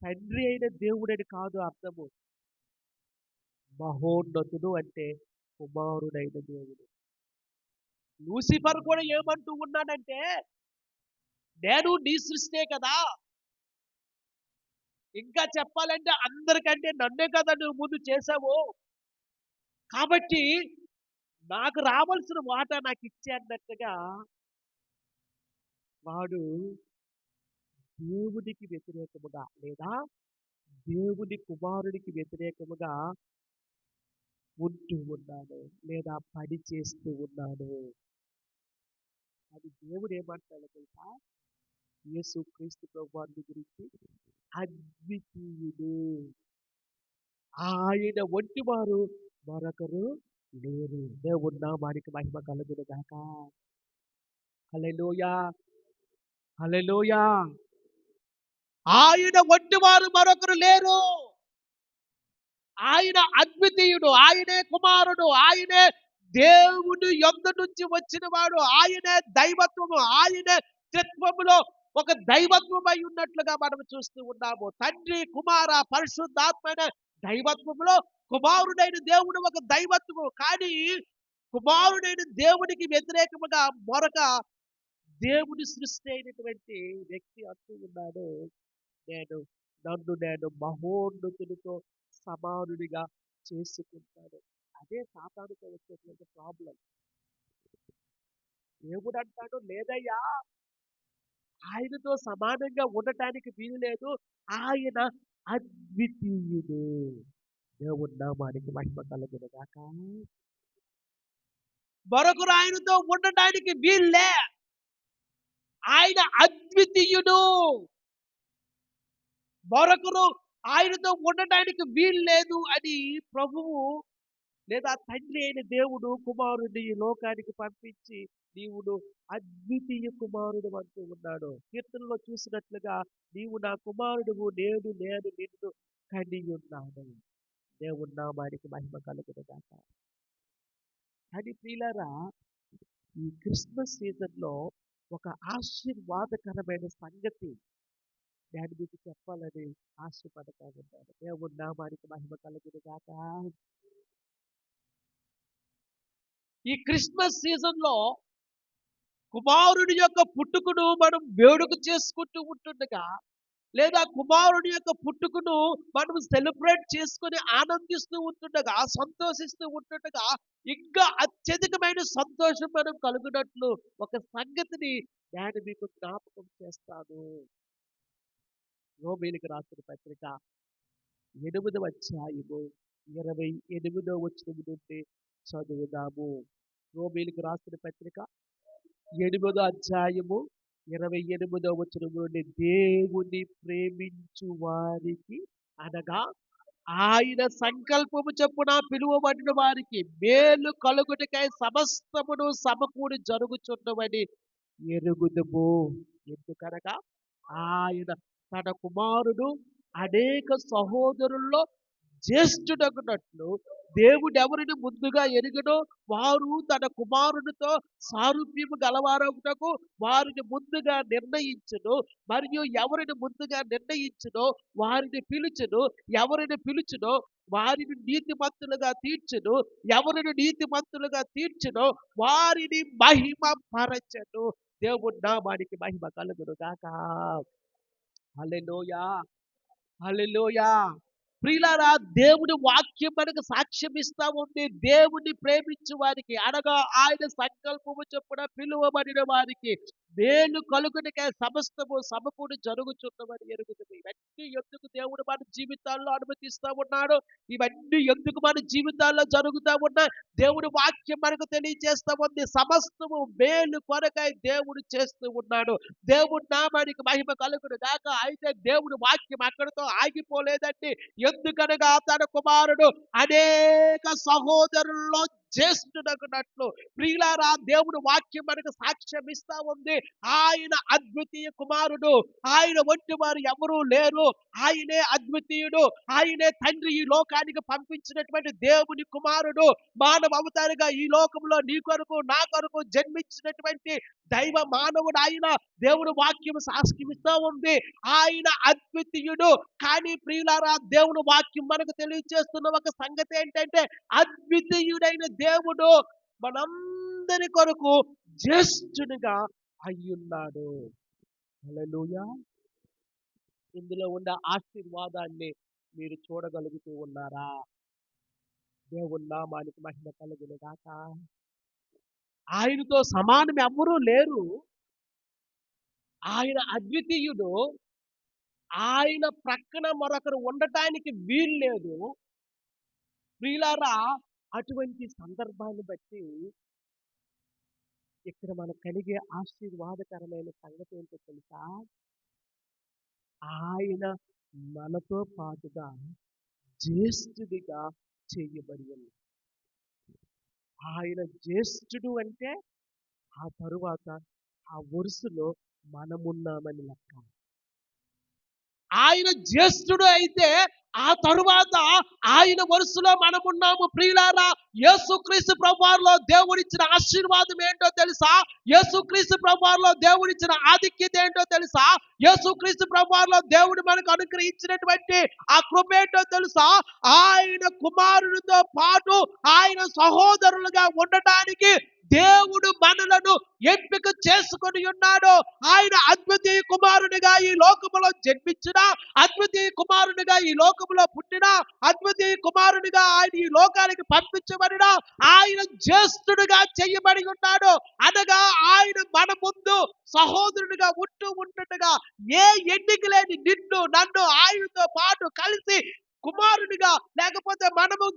తండ్రి అయిన దేవుడని కాదు అర్థము. మహోన్నతుడు అంటే కుమారుడైన దేవుడు. లూసిఫర్ కూడా ఏమంటూ ఉన్నాడంటే, నేను నీ సృష్టే కదా, ఇంకా చెప్పాలంటే అందరికంటే నన్నే కదా నువ్వు ముందు చేసావు, కాబట్టి నాకు రావాల్సిన వాటా నాకు ఇచ్చే అన్నట్టుగా వాడు దేవునికి వ్యతిరేకముగా లేదా దేవుని కుమారునికి వ్యతిరేకముగా ఉంటూ ఉన్నాడు, లేదా పని చేస్తూ ఉన్నాడు. అది దేవుడు ఏమంటాడో తెలుసా? యేసు క్రీస్తు ప్రభువాని గురించి అద్వితీయుడు, ఆయన వంటి వారు మరొకరు లేరు. దేవుని నామానికి మహిమ కలుగును గాక. హల్లెలూయా, హల్లెలూయా. ఆయన వంటి వారు మరొకరు లేరు. ఆయన అద్వితీయుడు, ఆయనే కుమారుడు, ఆయనే దేవుని యొద్ద నుంచి వచ్చిన వాడు, ఆయనే దైవత్వము, ఆయనే త్రిత్వములో ఒక దైవత్వమై ఉన్నట్లుగా మనం చూస్తూ ఉన్నాము. తండ్రి, కుమార, పరిశుద్ధాత్మైన దైవత్వములో కుమారుడైన దేవుడు ఒక దైవత్వము. కానీ కుమారుడైన దేవునికి వ్యతిరేకముగా మరొక దేవుని సృష్టి అయినటువంటి వ్యక్తి అంటూ ఉన్నాడు, నేను మహోన్నతునితో సమానుడిగా చేసుకుంటాడు. అదే సాతానుతో వచ్చేటువంటి ప్రాబ్లం. దేవుడు అంటాడు, లేదయ్యా, ఆయనతో సమానంగా ఉండటానికి వీలు లేదు, ఆయన అద్వితీయుడు. దేవుని నామానికి మహిమ కలుగును గాక. మరొకరు ఆయనతో ఉండటానికి వీల్లే, ఆయన అద్వితీయుడు. మరొకరు ఆయనతో ఉండటానికి వీలు లేదు అని ప్రభువు లేదా తండ్రి అయిన దేవుడు కుమారుడిని ఈ లోకానికి పంపించి నీవు అద్వితీయ కుమారుడు అంటూ ఉన్నాడు. కీర్తనలో చూసినట్లుగా నీవు నా కుమారుడువు, నేను నిన్ను కని ఉన్నాను. దేవుని నామానికి మహిమ కలుగును గాక. కానీ ప్రియులారా, ఈ క్రిస్మస్ సీజన్లో ఒక ఆశీర్వాదకరమైన సంగతి నేను మీకు చెప్పాలని ఆశపడతా ఉన్నాను. దేవుని నామానికి మహిమ కలుగును గాక. ఈ క్రిస్మస్ సీజన్లో కుమారుడి యొక్క పుట్టుకను మనం వేడుక చేసుకుంటూ ఉంటుండగా, లేదా కుమారుడి యొక్క పుట్టుకను మనం సెలబ్రేట్ చేసుకుని ఆనందిస్తూ ఉంటుండగా, సంతోషిస్తూ ఉంటుండగా, ఇంకా అత్యధికమైన సంతోషం మనం కలుగునట్లు ఒక సంగతిని నేను మీకు జ్ఞాపకం చేస్తాను. రోమీయులకు రాసిన పత్రిక 8వ అధ్యాయము 28వ వచనం నుండి చదువుదాము. రోమీయులకు రాసిన పత్రిక 8వ అధ్యాయము 28వ వచనం నుండి, దేవుని ప్రేమించు వారికి అనగా ఆయన సంకల్పము చొప్పున పిలువబడిన వారికి మేలు కలుగుటకై సమస్తమును సమకూడి జరుగుచున్నవని ఎరుగుదుము. ఎందుకనగా ఆయన తన కుమారుడు అనేక సహోదరుల్లో జ్యేష్ఠుడగునట్లు దేవుడు ఎవరిని ముందుగా ఎరుగనో వారు తన కుమారునితో సారూప్యము గలవారగుటకు వారిని ముందుగా నిర్ణయించును. మరియు ఎవరిని ముందుగా నిర్ణయించునో వారిని పిలుచును. ఎవరిని పిలుచునో వారిని నీతిమంతులుగా తీర్చును. ఎవరిని నీతిమంతులుగా తీర్చునో వారిని మహిమ పరచను. దేవుడి నామానికి మహిమ కలుగును గాక. హల్లెలూయా, హల్లెలూయా. ప్రియులారా, దేవుని వాక్యం మనకు సాక్ష్యం ఇస్తా ఉంది. దేవుని ప్రేమించు వారికి అనగా ఆయన సంకల్పము చొప్పున పిలువబడిన వారికి మేలు కలుగునికే సమస్తము సమకూడి జరుగుచున్నవని ఎరుగుతుంది. ఇవన్నీ ఎందుకు దేవుడు మన జీవితాల్లో అనుమతిస్తా ఉన్నాడు? ఇవన్నీ ఎందుకు మన జీవితాల్లో జరుగుతూ ఉన్నాయి? దేవుడి వాక్యం మనకు తెలియజేస్తా ఉంది. సమస్తము మేలు కొరకై దేవుడు చేస్తూ ఉన్నాడు. దేవుడి నామానికి మహిమ కలుగును గాక. అయితే దేవుడి వాక్యం అక్కడితో ఆగిపోలేదండి. ఎందుకనగా తన కుమారుడు అనేక సహోదరుల్లో జ్యేష్ఠుడగునట్లు. ప్రియులారా, దేవుడు వాక్యం మనకు సాక్ష్యం ఇస్తా ఉంది. ఆయన అద్వితీయ కుమారుడు. ఆయన వంటి వారు ఎవరూ లేరు. ఆయనే అద్వితీయుడు. ఆయనే తండ్రి ఈ లోకానికి పంపించినటువంటి దేవుని కుమారుడు. మానవ అవతారిగా ఈ లోకంలో నీ కొరకు నా కొరకు జన్మించినటువంటి దైవ మానవుడు ఆయన. దేవుడు వాక్యం సాక్ష్యమిస్తా ఉంది. ఆయన అద్వితీయుడు. కానీ ప్రియులారా, దేవుడు వాక్యం మనకు తెలియజేస్తున్న ఒక సంగతి ఏంటంటే అద్వితీయుడైన దేవుడు మనందరి కొరకు జ్యేష్ఠునిగా అయ్యున్నాడు. హల్లెలూయా. ఇందులో ఉన్న ఆశీర్వాదాన్ని మీరు చూడగలుగుతూ ఉన్నారా? దేవుని నామానికి మహిమ కలుగును గాక. ఆయనతో సమానం ఎవ్వరూ లేరు. ఆయన అద్వితీయుడు. ఆయన ప్రక్కన మరొకరు ఉండటానికి వీలు లేదు. ప్రియులారా, అటువంటి సందర్భాన్ని బట్టి ఇక్కడ మనకు కలిగే ఆశీర్వాదకరమైన సంగతి ఏంటో తెలుసా? ఆయన మనతో పాటుగా జ్యేష్ఠుడిగా చేయబడి ఉంది. ఆయన జ్యేష్ఠుడు అంటే ఆ తరువాత ఆ వరుసలో మనమున్నామని లెక్క. ఆయన జ్యేష్ఠుడు అయితే ఆ తరువాత ఆయన వరుసలో మనమున్నాము. ప్రియులారా, యేసుక్రీస్తు ప్రభువారిలో దేవుడిచ్చిన ఆశీర్వాదం ఏంటో తెలుసా? యేసుక్రీస్తు ప్రభువారిలో దేవుడిచ్చిన ఆధిక్యత ఏంటో తెలుసా? యేసుక్రీస్తు ప్రభువారిలో దేవుడు మనకు అనుగ్రహించినటువంటి ఆ కృప ఏంటో తెలుసా? ఆయన కుమారునితో పాటు ఆయన సహోదరులుగా ఉండటానికి దేవుడు మనలను ఎంపిక చేసుకొని ఉన్నాడు. ఆయన అద్వితీయ కుమారునిగా ఈ లోకములో జన్మించిన, అద్వితీయ కుమారునిగా ఈ లోకములో పుట్టిన, అద్వితీయ కుమారునిగా ఆయన ఈ లోకానికి పంపించబడిన ఆయన జ్యేష్ఠుడిగా చేయబడి ఉన్నాడు. అనగా ఆయన మన ముందు సహోదరునిగా ఉంటుండగా ఏ ఎన్నిక లేని నిన్ను నన్ను ఆయనతో పాటు కలిసి కుమారునిగా, లేకపోతే మనము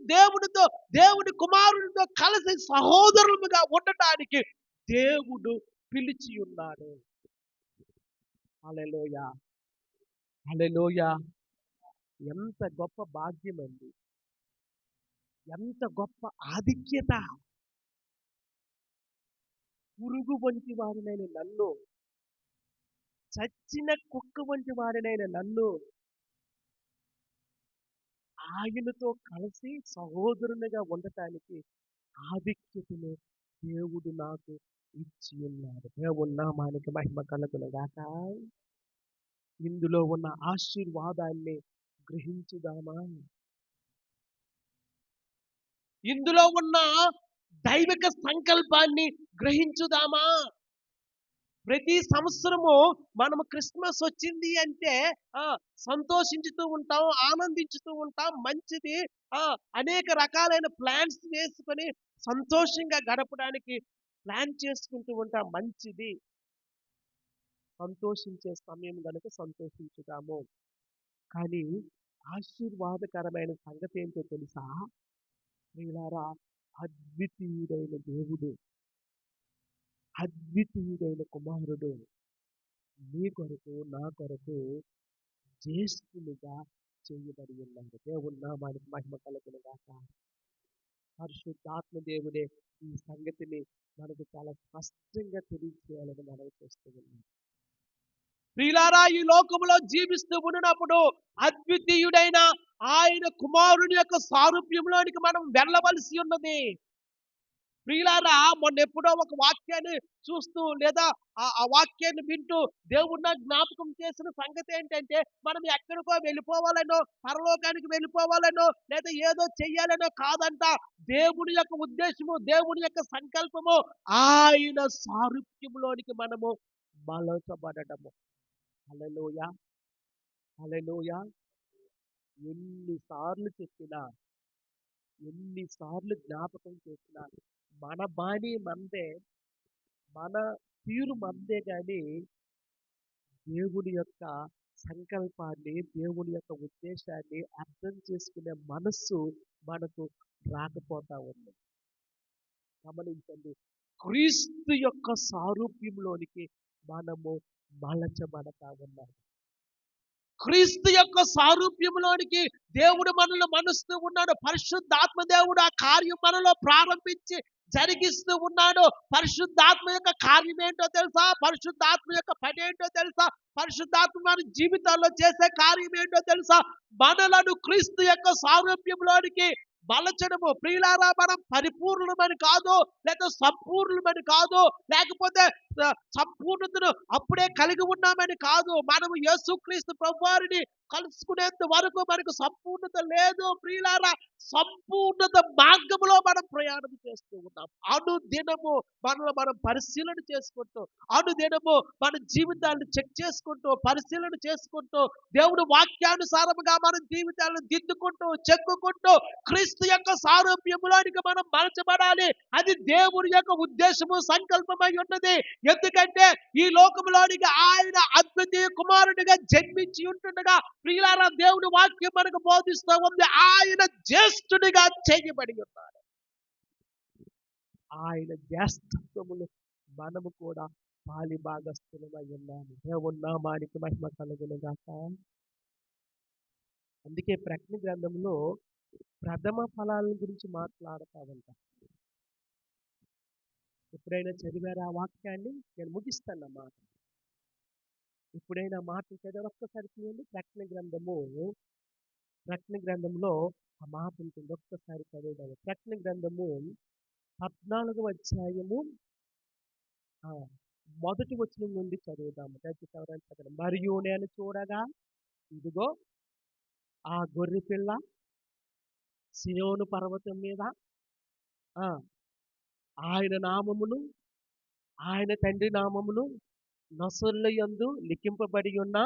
దేవుని కుమారునితో కలిసి సహోదరులుగా ఉండటానికి దేవుడు పిలిచి ఉన్నాడు. హల్లెలూయా, హల్లెలూయా. ఎంత గొప్ప భాగ్యం అండి! ఎంత గొప్ప ఆధిక్యత! పురుగు వంటి వారినైన నన్ను, చచ్చిన కుక్క వంటి వారినైన నన్ను ఆయనతో కలిసి సహోదరునిగా ఉండటానికి ఆధిక్యతను దేవుడు నాకు ఇచ్చి ఉన్నాడు. దేవుని నామానికి మహిమ కలుగును గాక. ఇందులో ఉన్న ఆశీర్వాదాన్ని గ్రహించుదామా? ఇందులో ఉన్న దైవిక సంకల్పాన్ని గ్రహించుదామా? ప్రతి సంవత్సరము మనము క్రిస్మస్ వచ్చింది అంటే సంతోషించుతూ ఉంటాం, ఆనందించుతూ ఉంటాం. మంచిది. అనేక రకాలైన ప్లాన్స్ వేసుకొని సంతోషంగా గడపడానికి ప్లాన్ చేసుకుంటూ ఉంటాం. మంచిది. సంతోషించే సమయం గనుక సంతోషించుదాము. కానీ ఆశీర్వాదకరమైన సంగతి ఏంటో తెలుసా? ప్రియులారా, అద్వితీయుడైన దేవుడు, అద్వితీయుడైన కుమారుడు నీ కొరకు నా కొరకు జ్యేష్ఠునిగా చేయబడి ఉన్నారు. దేవుని నామానికి మహిమ కలుగును గాక. పరిశుద్ధాత్మ దేవుడే ఈ సంగతిని మనకు చాలా స్పష్టంగా తెలియజేయాలని మనం చేస్తూ ఉన్నాం. ప్రియులారా, ఈ లోకములో జీవిస్తూ ఉన్నప్పుడు అద్వితీయుడైన ఆయన కుమారుని యొక్క సారూప్యంలోనికి మనం వెళ్ళవలసి ఉన్నది. ప్రియులారా, మొన్న ఎప్పుడో ఒక వాక్యాన్ని చూస్తూ లేదా ఆ వాక్యాన్ని వింటూ దేవుడు నాకు జ్ఞాపకం చేసిన సంగతి ఏంటంటే, మనం ఎక్కడికో వెళ్ళిపోవాలనో, పరలోకానికి వెళ్ళిపోవాలనో, లేదా ఏదో చెయ్యాలనో కాదంట. దేవుని యొక్క ఉద్దేశము, దేవుని యొక్క సంకల్పము ఆయన సారూప్యంలోనికి మనము మలచబడటము. హల్లెలూయా, హల్లెలూయా. ఎన్నిసార్లు చెప్పినా, ఎన్నిసార్లు జ్ఞాపకం చేసినా మన బాణీ మందే, మన తీరు మందే గాని దేవుని యొక్క సంకల్పాన్ని, దేవుని యొక్క ఉద్దేశాన్ని అర్థం చేసుకునే మనస్సు మనకు రాకపోతా ఉంది. గమనించండి, క్రీస్తు యొక్క సారూప్యంలోనికి మనము మలచబడతా ఉన్నాం. క్రీస్తు యొక్క సారూప్యంలోనికి దేవుడు మనల్ని మలుస్తూ ఉన్నాడు. పరిశుద్ధాత్మ దేవుడు ఆ కార్యం మనలో ప్రారంభించి జరిగిస్తూ ఉన్నాడు. పరిశుద్ధాత్మ యొక్క కార్యం ఏంటో తెలుసా? పరిశుద్ధాత్మ యొక్క పని ఏంటో తెలుసా? పరిశుద్ధాత్మ మన జీవితాల్లో చేసే కార్యం ఏంటో తెలుసా? మనలను క్రీస్తు యొక్క సారూప్యంలోనికి బలచడము. ప్రియులారా, మనం పరిపూర్ణమని కాదు, లేదా సంపూర్ణమని కాదు, లేకపోతే సంపూర్ణతను అప్పుడే కలిగి ఉన్నామని కాదు. మనము యేసుక్రీస్తు ప్రభువారిని కలుసుకునేంత వరకు మనకు సంపూర్ణత లేదు. ప్రియులారా, సంపూర్ణత మార్గములో మనం ప్రయాణం చేస్తూ ఉన్నాం. అనుదినము మనం పరిశీలన చేసుకుంటూ, అనుదినము మన జీవితాన్ని చెక్ చేసుకుంటూ, పరిశీలన చేసుకుంటూ, దేవుడు వాక్యానుసారముగా మన జీవితాలను దిద్దుకుంటూ, చెక్కుకుంటూ క్రీస్తు యొక్క సారూప్యములోనికి మనం మలచబడాలి. అది దేవుని యొక్క ఉద్దేశము, సంకల్పమై ఉన్నది. ఎందుకంటే ఈ లోకంలోనికి ఆయన అద్వితీయ కుమారుడిగా జన్మించి ఉంటుండగా, ప్రియులారా, దేవుని వాక్యం మనకు బోధిస్తూ ఉంది, ఆయన జ్యేష్ఠుడిగా చేయబడి ఉన్నాడు. ఆయన జ్యేష్ఠత్వములు మనము కూడా పాలి భాగస్థులమై ఉన్నాము. దేవుని నామానికి మహిమ కలుగును గాక. అందుకే ప్రకటన గ్రంథంలో ప్రథమ ఫలాల గురించి మాట్లాడుతూ ఉంటాం. ఎప్పుడైనా చదివారా ఆ వాక్యాన్ని? నేను ముగిస్తానమ్మా. ఎప్పుడైనా మాట చదివారు? ఒక్కసారి చూడండి. ప్రకటన గ్రంథంలో ఆ మాట ఉంటుంది. ఒక్కసారి చదువుదాం. ప్రకటన గ్రంథము 14వ అధ్యాయము మొదటి వచనం నుండి చదువుదాము. దయచేసి ఎవరైనా చదవండి. మరియు నేను చూడగా, ఇదిగో ఆ గొర్రె పిల్ల సియోను పర్వతం మీద ఆయన నామమును, ఆయన తండ్రి నామమును నొసళ్ళ యందు లిఖింపబడి ఉన్న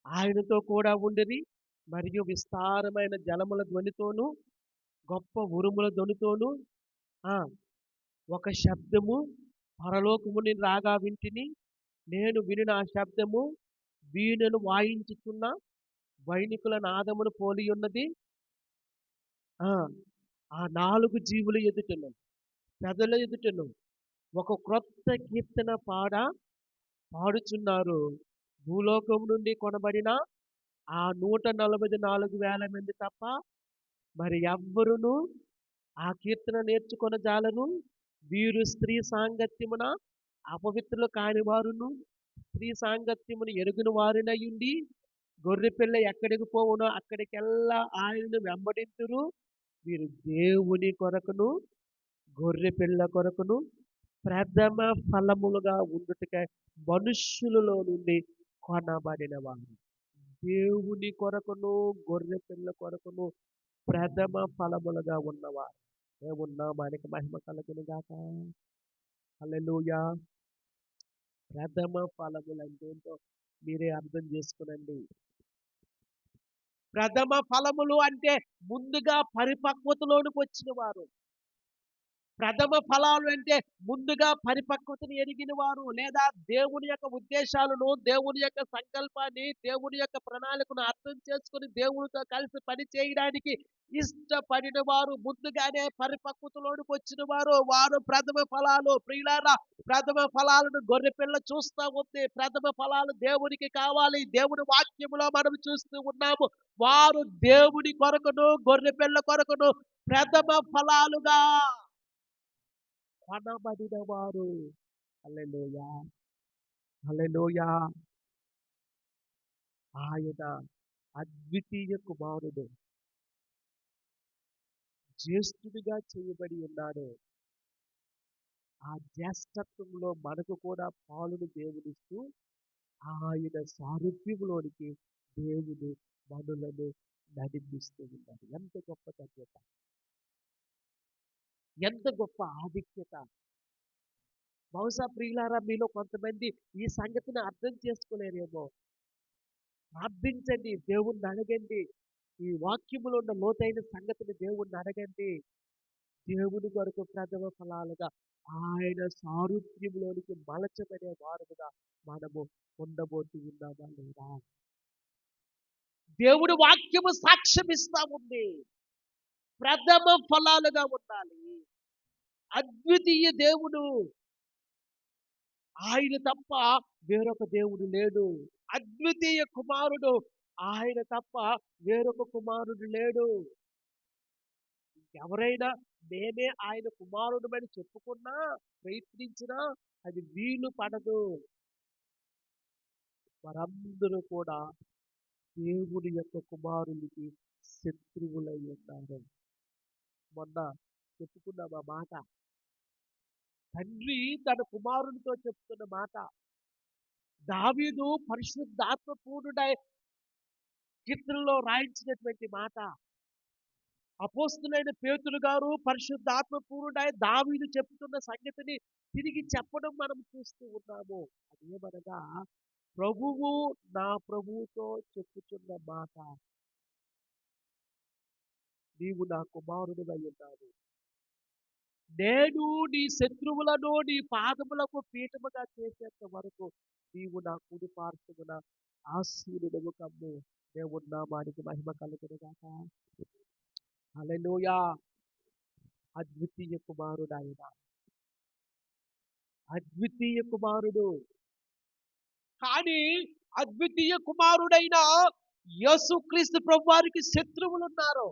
ఆయనతో కూడా ఉండిరి. మరియు విస్తారమైన జలముల ధ్వనితోను, గొప్ప ఉరుముల ధ్వనితోను ఒక శబ్దము పరలోకము నుండి రాగా వింటిని. నేను వినిన ఆ శబ్దము వీణను వాయించుచున్న వైనికుల నాదమును పోలి ఉన్నది. ఆ 4 జీవుల ఎదుటను, పెదల ఎదుటను ఒక క్రొత్త కీర్తన పాడుచున్నారు. భూలోకం నుండి కొనబడిన ఆ 144,000 మంది తప్ప మరి ఎవ్వరును ఆ కీర్తన నేర్చుకొనజాలరు. వీరు స్త్రీ సాంగత్యమున అపవిత్రులు కాని వారును, స్త్రీ సాంగత్యమును ఎరుగుని వారినయుండి, గొర్రెపిల్ల ఎక్కడికి పోవునో అక్కడికెల్లా ఆయనను వెంబడింతురు. వీరు దేవుని కొరకును, గొర్రెపిల్ల కొరకును ప్రథమ ఫలములుగా ఉండుటకై మనుష్యులలో నుండి కొనబడిన వారు. దేవుని కొరకును, గొర్రెపిల్ల కొరకును ప్రథమ ఫలములుగా ఉన్నవారు. దేవుని నామానికి మహిమ కలుగును గాక. హల్లెలూయా. ప్రథమ ఫలములు అంటే ఏంటో మీరే అర్థం చేసుకునండి. ప్రథమ ఫలములు అంటే ముందుగా పరిపక్వతలోనికి వచ్చిన వారు. ప్రథమ ఫలాలు అంటే ముందుగా పరిపక్వతను ఎరిగిన వారు, లేదా దేవుని యొక్క ఉద్దేశాలను, దేవుని యొక్క సంకల్పాన్ని, దేవుని యొక్క ప్రణాళికను అర్థం చేసుకొని దేవునితో కలిసి పని చేయడానికి ఇష్టపడిన వారు, ముందుగానే పరిపక్వతలోనికి వచ్చిన వారు, వారు ప్రథమ ఫలాలు. ప్రియులారా, ప్రథమ ఫలాలను గొర్రెపిల్ల చూస్తా ఉంది. ప్రథమ ఫలాలు దేవునికి కావాలి. దేవుని వాక్యములో మనం చూస్తూ ఉన్నాము. వారు దేవుని కొరకును గొర్రెపిల్ల కొరకును ప్రథమ ఫలాలుగా కొనబడిన వారు. హల్లెలూయా, హల్లెలూయా. ఆయన అద్వితీయ కుమారుడు, జ్యేష్ఠుడిగా చేయబడి ఉన్నాడు. ఆ జ్యేష్ఠత్వంలో మనకు కూడా పాలును దేవుడిస్తూ ఆయన సారూప్యములోనికి దేవుడు మనులను నడిపిస్తూ ఉన్నాడు. ఎంత గొప్ప ధన్యత, ఎంత గొప్ప ఆధిక్యత. బహుశా ప్రియులారా, మీలో కొంతమంది ఈ సంగతిని అర్థం చేసుకోలేరేమో. ప్రార్థించండి, దేవుణ్ణి అడగండి. ఈ వాక్యములో ఉన్న లోతైన సంగతిని దేవుణ్ణి అడగండి. దేవుని కొరకు ప్రథమ ఫలాలుగా ఆయన సారూప్యంలోనికి మలచబడే వారుగా మనము ఉండబోతూ ఉన్నామా లేదా? దేవుడి వాక్యము సాక్ష్యం ఇస్తా ఉంది. ప్రథమ ఫలాలుగా ఉండాలి. అద్వితీయ దేవుడు, ఆయన తప్ప వేరొక దేవుడు లేడు. అద్వితీయ కుమారుడు, ఆయన తప్ప వేరొక కుమారుడు లేడు. ఎవరైనా నేనే ఆయన కుమారుడమని చెప్పుకున్నా, ప్రయత్నించినా అది వీలు పడదు. వారందరూ కూడా దేవుని యొక్క కుమారునికి శత్రువులై ఉన్నారు. మొన్న చెప్పుకున్నాం ఆ మాట. తండ్రి తన కుమారునితో చెప్తున్న మాట. దావీదు పరిశుద్ధాత్మ పూర్ణుడై కీర్తనలో రాయించినటువంటి మాట. అపోస్తులైన పేతురు గారు పరిశుద్ధాత్మ పూర్ణుడై దావీదు చెప్తున్న సంగతిని తిరిగి చెప్పడం మనం చూస్తూ ఉన్నాము. అదేమనగా, ప్రభువు నా ప్రభువుతో చెప్పుచున్న మాట, నీవు నా కుమారుడివై ఉన్నావు. నేను నీ శత్రువులను నీ పాదములకు పీఠముగా చేసేంత వరకు నీవు నా కుడి పార్శ్వమున ఆసీనుడవు కమ్ము. దేవుని నామానికి మహిమ కలుగును గాక. హల్లెలూయా. అద్వితీయ కుమారుడు ఆయన, అద్వితీయ కుమారుడు. కానీ అద్వితీయ కుమారుడైన యేసుక్రీస్తు ప్రభువారికి శత్రువులు ఉన్నారు.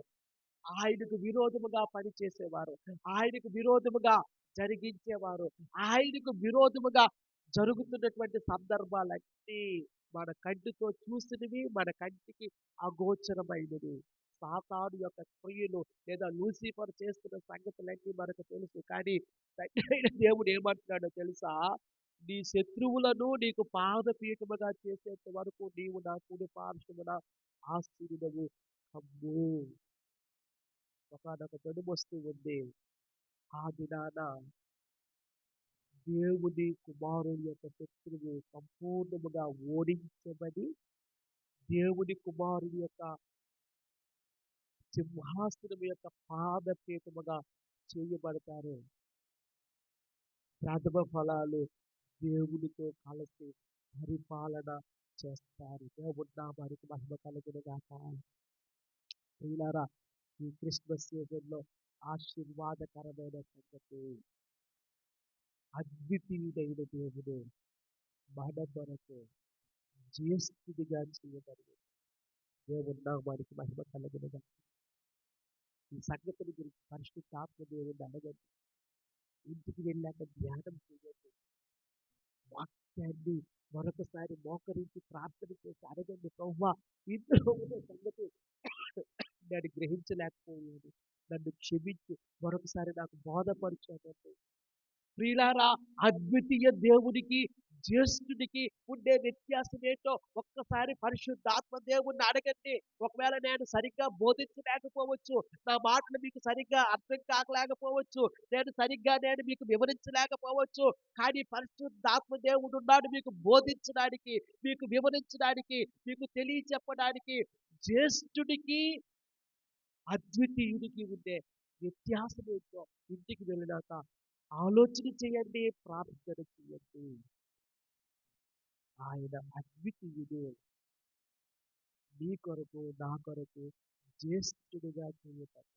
ఆయనకు విరోధముగా పనిచేసేవారు, ఆయనకు విరోధముగా జరిగించేవారు, ఆయనకు విరోధముగా జరుగుతున్నటువంటి సందర్భాలన్నీ మన కంటితో చూసినవి, మన కంటికి అగోచరమైనవి. సాతాను యొక్క క్రియలు, లేదా లూసిఫర్ చేస్తున్న సంగతులన్నీ మనకు తెలుసు. కానీ తండ్రి అయిన దేవుడు ఏమంటున్నాడో తెలుసా? నీ శత్రువులను నీకు పాదపీఠముగా చేసేంత వరకు నీవు నా కుడి పార్శ్వమున ఆసీనుడవు కమ్ము. ఒకనొక వస్తూ ఉంది. ఆ దినాన దేవుని కుమారుని యొక్క శత్రువు సంపూర్ణముగా ఓడించబడి, దేవుని కుమారుని యొక్క సింహాసనం యొక్క పాదపీఠముగా చేయబడతారు. ప్రథమ ఫలాలు దేవునితో కలిసి పరిపాలన చేస్తారు. దేవుని నామానికి మహిమ కలుగును గాక. ప్రియులారా, ఈ క్రిస్మస్ సీజన్లో ఆశీర్వాదకరమైన సంగతి, అద్వితీయుడైన దేవుడు మన కొరకు జ్యేష్ఠుడిగా చేయబడి, దేవుని నామానికి మహిమ కలుగును గాక. ఈ సంగతిని గురించి పరిశుద్ధాత్మ దేవుడిని అడగండి. ఇంటికి వెళ్ళాక ధ్యానం చేయండి. వాక్యాన్ని మరొకసారి మోకరించి ప్రార్థన చేసి అడగండి, ప్రభువా, ఇందులో ఉన్న సంగతి నేను గ్రహించలేకపోయాను, నన్ను క్షమించు, మరొకసారి నాకు బోధపరచు అనండి. ప్రియులారా, అద్వితీయ దేవునికి జ్యేష్ఠుడికి ఉండే వ్యత్యాసం ఏంటో ఒక్కసారి పరిశుద్ధాత్మ దేవుణ్ణి అడగండి. ఒకవేళ నేను సరిగ్గా బోధించలేకపోవచ్చు, నా మాటలు మీకు సరిగ్గా అర్థం కాకలేకపోవచ్చు, నేను మీకు వివరించలేకపోవచ్చు. కానీ పరిశుద్ధాత్మ దేవుడు ఉన్నాడు మీకు బోధించడానికి, మీకు వివరించడానికి, మీకు తెలియచెప్పడానికి. జ్యేష్ఠుడికి అద్వితీయుడికి ఉండే వ్యత్యాసం ఏంటో ఇంటికి వెళ్ళినాక ఆలోచన చేయండి, ప్రార్థన చేయండి. ఆయన అద్వితీయుడు. నీ కొరకు నా కొరకు జ్యేష్ఠుడిగా చేయబడ్డాడు.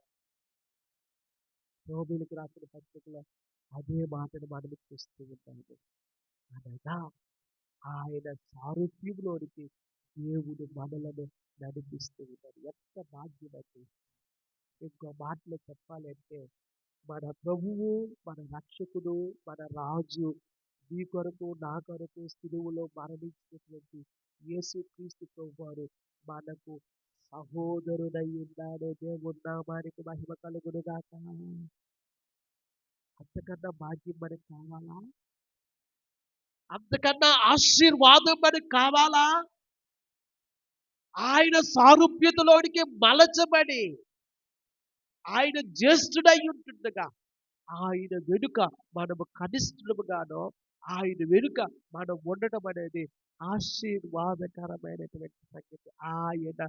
రోమిలికి రాసిన పత్రికలో అదే మాటను మనం చూస్తూ ఉంటాము. అనగా ఆయన సారూప్యంలోనికి దేవుడు మనలను నడిపిస్తూ ఉంటాడు. ఎంత భాగ్యమండి! ఇంకో మాటలో చెప్పాలంటే మన ప్రభువు, మన రక్షకుడు, మన రాజు, నీ కొరకు నా కొరకు సిలువలో మరణించినటువంటి యేసుక్రీస్తు ప్రభువారు మనకు సహోదరుడై ఉన్నాడు. దేవుని నామానికి మహిమ కలుగును గాక. అంతకన్నా భాగ్యం మనకు కావాలా? అంతకన్నా ఆశీర్వాదం మనకు కావాలా? ఆయన సారూప్యతలోనికి మలచబడి ఆయన జ్యేష్ఠుడై ఉంటుండగా ఆయన వెనుక మనము కనిష్ఠులుగానో ఆయన వెనుక మనం ఉండటం అనేది ఆశీర్వాదకరమైనటువంటి సంగతి. ఆయన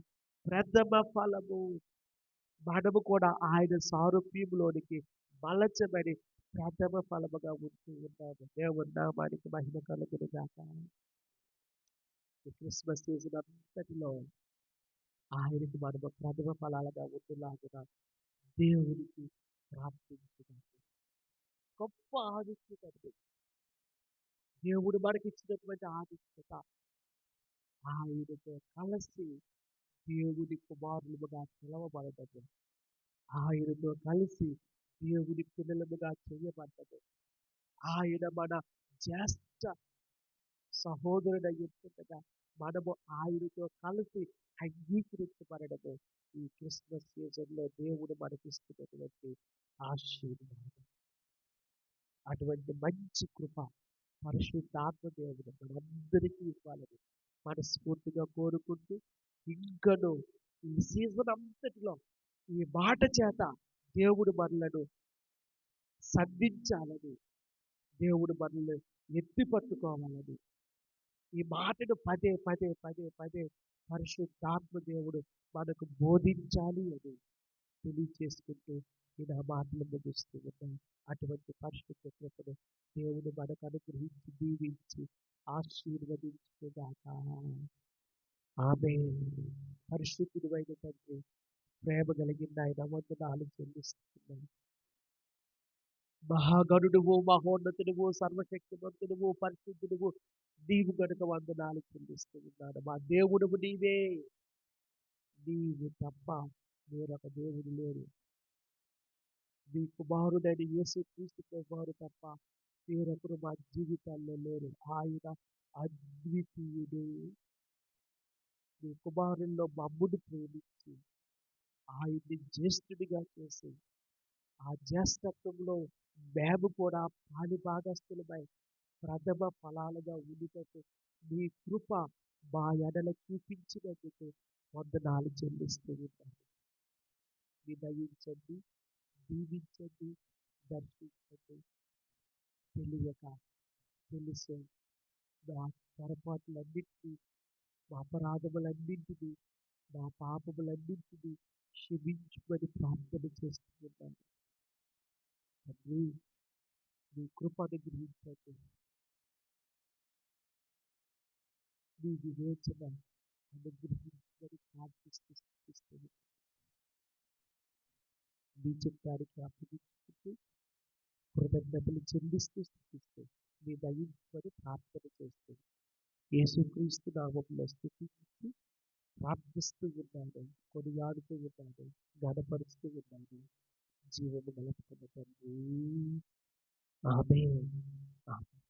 ప్రథమ ఫలము. మనము కూడా ఆయన సారూప్యంలోనికి మలచబడి ప్రథమ ఫలముగా ఉంటూ ఉన్నాము. దేవుని నామానికి మహిమ కలుగును గాక. ఈ క్రిస్మస్ సీజన్ అంతటిలో ఆయనకు మనము ప్రథమ ఫలాలుగా ఉంటులాగున దేవునికి ప్రార్థించుదాము. గొప్ప ఆధిక్యత అది. దేవుడు మనకిచ్చినటువంటి ఆధిక్యత. ఆయనతో కలిసి దేవుని కుమారులుగా పిలవబడటము, ఆయనతో కలిసి దేవుని పిల్లలుగా చేయబడ్డము, ఆయన మన జ్యేష్ఠ సహోదరుడయ్యుండగా మనము ఆయనతో కలిసి అంగీకరించబడము ఈ క్రిస్మస్ సీజన్లో దేవుడు మనకిస్తున్నటువంటి ఆశీర్వాదం. అటువంటి మంచి కృప పరిశుద్ధాత్మ దేవుడు మనందరికీ ఇవ్వాలని మనస్ఫూర్తిగా కోరుకుంటూ, ఇంకను ఈ సీజన్ అంతటిలో ఈ మాట చేత దేవుడు మనలను సంధించాలని, దేవుడు మనల్ని ఎత్తి పట్టుకోవాలని, ఈ మాటను పదే పదే పదే పదే పరిశుద్ధాత్మ దేవుడు మనకు బోధించాలి అని తెలియచేసుకుంటూ నేను ఆ మాటలు ముగిస్తూ ఉన్నాను. అటువంటి పరిశుద్ధ కృపను దేవుడు మనకు అనుగ్రహించి దీవించి ఆశీర్వదించుగాక. ఆమేన్. పరిశుద్ధుడైన తండ్రి, ప్రేమ కలిగిన ఆయన వందనాలు చెల్లిస్తున్నాను. మహాగణుడువు, మహోన్నతుడువు, సర్వశక్తిమంతుడువు, పరిశుద్ధుడువు నీవు గనుక వందనాలు చెల్లిస్తూ ఉన్నాను. మా దేవుడువు నీవే. నీవు తప్ప వేరొక దేవుడు లేరు. నీ కుమారుడైన యేసుక్రీస్తు ప్రభువారు తప్ప వేరొకరు మా జీవితాల్లో లేరు. ఆయన అద్వితీయుడు. నీ కుమారుల్లో మమ్మును ప్రేమించి ఆయన్ని జ్యేష్ఠుడిగా చేసి ఆ జ్యేష్ఠత్వంలో మేము కూడా పాలి భాగస్థులమై ప్రథమ ఫలాలుగా ఉండుటకు నీ కృప మా ఎడల చూపించినందుకు వందనాలు చెల్లిస్తూ ఉన్నాను. మీ దయించండి, దీవించండి, దర్శించండి. తెలియక తెలుసు మా పొరపాట్లన్నింటినీ, మా అపరాధములన్నింటినీ, మా పాపములన్నింటినీ క్షమించుమని ప్రార్థన చేస్తున్నాను. తండ్రి, నీ కృప అనుగ్రహించండి. నీ వివేచన అనుగ్రహించమని ప్రార్థిస్తూ స్తుతిస్తున్నాను. మీ చిత్తానికి అప్పగించుకుంటూ కృతజ్ఞతలు చెల్లిస్తూ స్తుతిస్తూ మీ దయించమని ప్రార్థన చేస్తూ యేసుక్రీస్తు నామములో స్తుతించి ప్రార్థిస్తూ ఉన్నాను, కొనియాడుతూ ఉన్నాను, ఘనపరుస్తూ ఉన్నాను. జీవము గలపుకున్న తండ్రి. ఆమేన్. ఆమేన్.